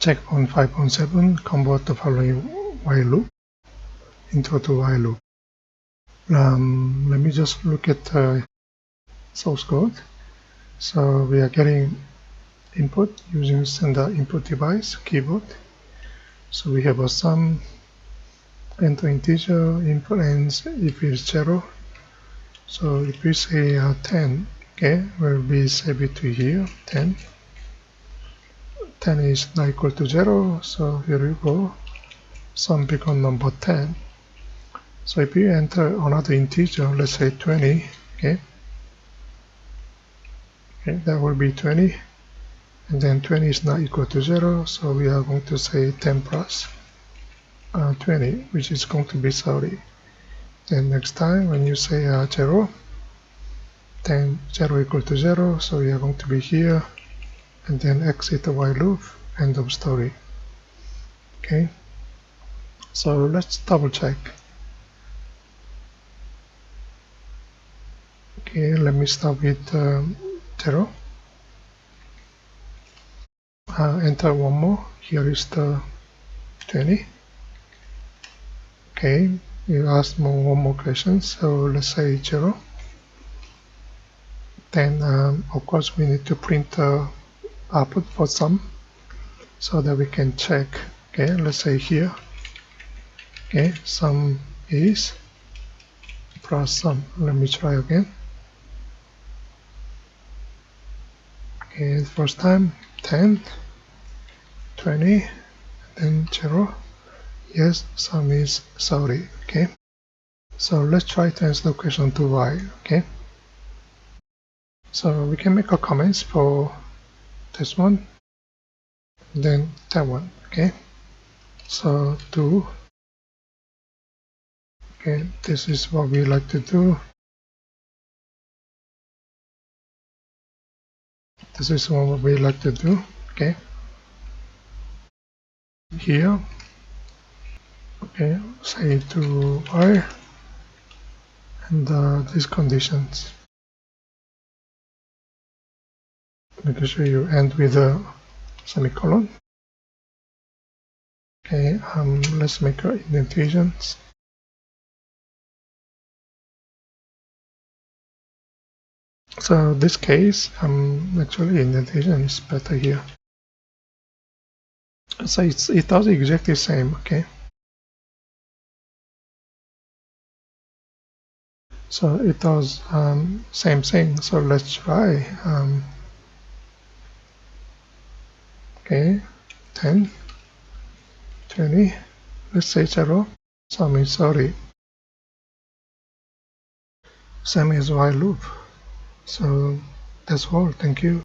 checkpoint 5.7, convert the following while loop into a while loop. Let me just look at the source code. So we are getting input using standard input device keyboard. So we have a sum, enter integer, input ends if it's 0. So if we say 10, okay, we'll be save it to here, 10. 10 is not equal to 0, so here you go, sum become number 10. So if you enter another integer, let's say 20, okay, that will be 20, and then 20 is not equal to 0, so we are going to say 10 plus 20, which is going to be 30. Then next time when you say 0, then 0 equal to 0, so we are going to be here, and then exit the while loop, end of story. Okay, so let's double check. Okay, let me start with 0. Enter one more. Here is the 20. Okay, you asked one more question, so let's say 0. Then of course we need to print the output for sum so that we can check. Okay, let's say here, okay, sum is plus sum. Let me try again. Okay, first time 10, 20, then 0. Yes, sum is 30. Okay, so let's try to answer the question to y. Okay, so we can make a comments for this one, then that one. Okay, so do, okay, this is what we like to do. This is what we like to do. Okay, here, okay, say to y, and these conditions. Make sure you end with a semicolon. Okay, let's make our indentations. So this case, actually indentation is better here. So it does exactly the same. Okay, so it does same thing. So let's try. Okay, 10, 20, let's say 0, sum is 30. Same as while loop. So that's all. Thank you.